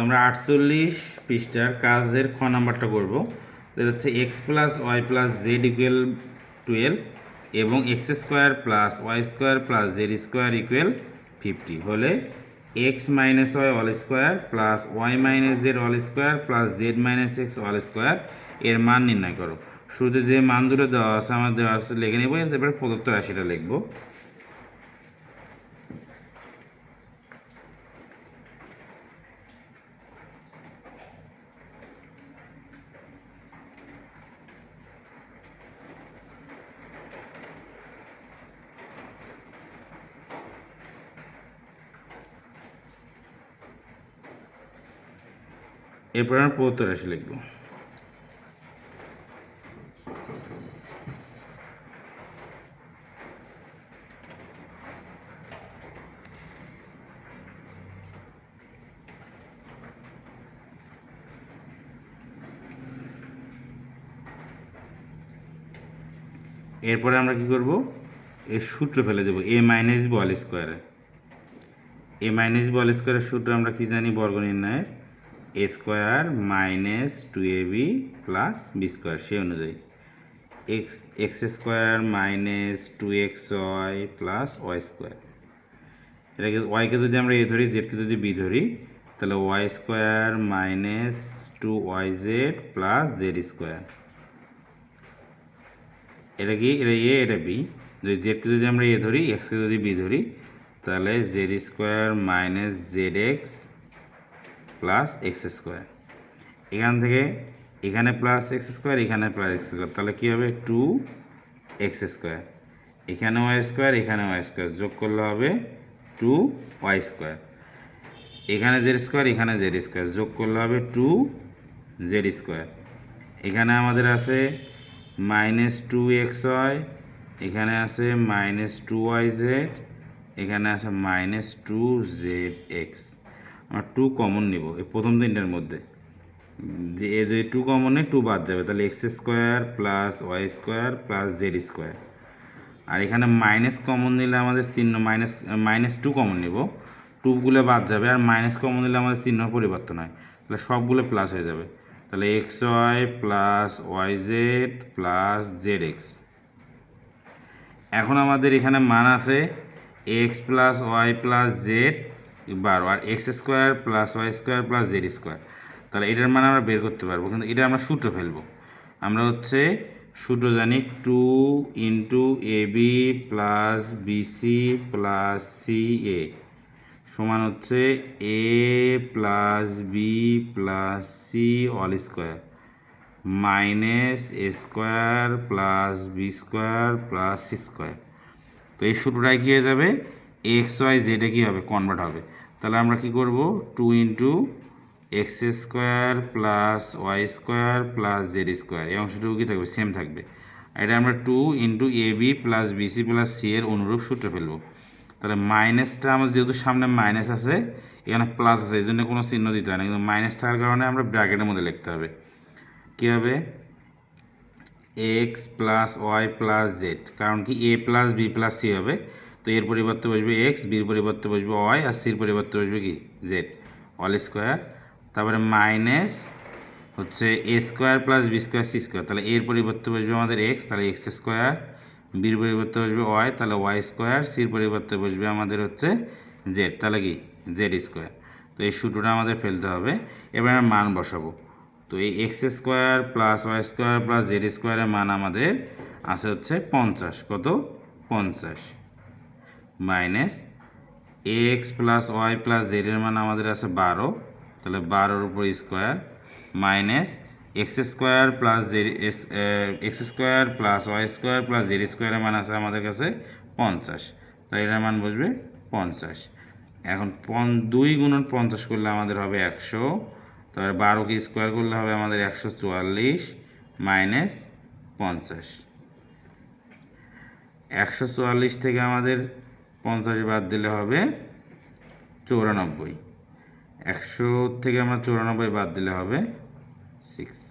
আমরা 48 পৃষ্ঠার কাজের খ নাম্বারটা করব। এটা হচ্ছে x plus y plus z equal 12 এবং x square plus Y square plus Z square equal 50 হলে x minus y all square plus y minus z all square plus z minus x all square এর মান নির্ণয় করো। শুরুতে যে মান দুটো দেওয়া আছে আমার দেওয়া আছে লিখে নেব, এরপরে প্রদত্ত রাশিটা লিখবো। এরপর আমরা প্রদত্ত রাশি লিখব। এরপরে আমরা কি করব, এর সূত্র ফেলে দেব এ মাইনাস বি অল স্কোয়ারে। এ মাইনাস বি অল স্কোয়ারের সূত্র আমরা কি জানি, বর্গ নির্ণয়ের A square minus 2ab plus B square সেই অনুযায়ী X square minus 2xy plus Y square. এটাকে ওয়াইকে যদি আমরা এ ধরি, জেডকে যদি বি ধরি, তাহলে y square minus 2yz plus Z square. এটা কি, এটা এ এটা বি। যদি জেডকে যদি আমরা এ ধরি, এক্সকে যদি বি ধরি, তাহলে Z square minus Z x plus x square. এখান থেকে এখানে প্লাস এক্স স্কোয়ার, এখানে প্লাস এক্স স্কোয়ার, তাহলে কী হবে 2x স্কোয়ার। এখানে ওয়াই স্কোয়ার, এখানে ওয়াই স্কোয়ার, যোগ করলে হবে 2y স্কোয়ার। এখানে জেড স্কোয়ার, এখানে জেড স্কোয়ার, যোগ করলে হবে 2z স্কোয়ার। এখানে আমাদের আছে মাইনাস 2xy, এখানে আছে মাইনাস 2yz, এখানে আছে মাইনাস 2zx। আমরা 2 কমন নিব এই প্রথম তিনটার মধ্যে, যে এ যদি 2 কমন নেই 2 বাদ যাবে, তাহলে X square plus Y square plus Z square. আর এখানে মাইনাস কমন নিলে আমাদের চিহ্ন মাইনাস 2 কমন নিব, 2গুলো বাদ যাবে, আর মাইনাস কমন নিলে আমাদের চিহ্ন পরিবর্তন হয়, তাহলে সবগুলো প্লাস হয়ে যাবে। তাহলে x y plus y z plus z x. এখন আমাদের এখানে মান আছে x plus y plus z 12 আর x square plus Y square plus Z square. তাহলে এটার মান আমরা বের করতে পারবো, কিন্তু এটা আমরা সূত্র ফেলবো। আমরা হচ্ছে সূত্র জানি 2 into a b plus b c plus c a সমান হচ্ছে a plus b plus c whole square minus a square plus B square plus c square. তো এই সূত্রটাই কী হয়ে যাবে, এক্স ওয়াই জেডে কী হবে, কনভার্ট হবে। তাহলে আমরা কি করব, 2 into x square plus Y square plus Z square, এই অংশটুকু কী থাকবে, সেম থাকবে। এটা আমরা 2 into a b plus b c plus c এর অনুরূপ সূত্র ফেলবো। তাহলে মাইনাসটা আমার যেহেতু সামনে মাইনাস আছে, এখানে প্লাস আছে, এই জন্য কোনো চিহ্ন দিতে হয় না, কিন্তু মাইনাস থাকার কারণে আমরা ব্র্যাকেটের মধ্যে লিখতে হবে। কী হবে, x plus y plus z, কারণ কি a plus b plus c হবে, তো এর পরিবর্তে বসবে এক্স, বির পরিবর্তে বসবে ওয়াই, আর সির পরিবর্তে বসবে কি জেড অল স্কোয়ার। তারপরে মাইনাস হচ্ছে a square plus B square c square, তাহলে এর পরিবর্তে বসবে আমাদের এক্স, তাহলে এক্স স্কোয়ার, বির পরিবর্তে বসবে ওয়াই, তাহলে ওয়াই স্কোয়ার, সির পরিবর্তে বসবে আমাদের হচ্ছে জেড, তাহলে কি জেড স্কোয়ার। তো এই সূত্রটা আমাদের ফেলতে হবে। এবার আমরা মান বসাবো। তো এই x square plus Y square plus z স্কোয়ারের মান আমাদের আছে হচ্ছে 50, কত 50, minus x plus y plus জেডের মান আমাদের আছে 12, তাহলে 12-র উপর square minus x square plus z x square plus Y square plus z স্কোয়ারের মান আছে আমাদের কাছে 50, তাই এটার মান বসবে 50। এখন 2 গুণন 50 করলে আমাদের হবে 100, তারপরে 12কে স্কোয়ার করলে হবে আমাদের 144 মাইনাস 50। 144 থেকে আমাদের 50 বাদ দিলে হবে 94, 100 থেকে আমরা 94 বাদ দিলে হবে 6।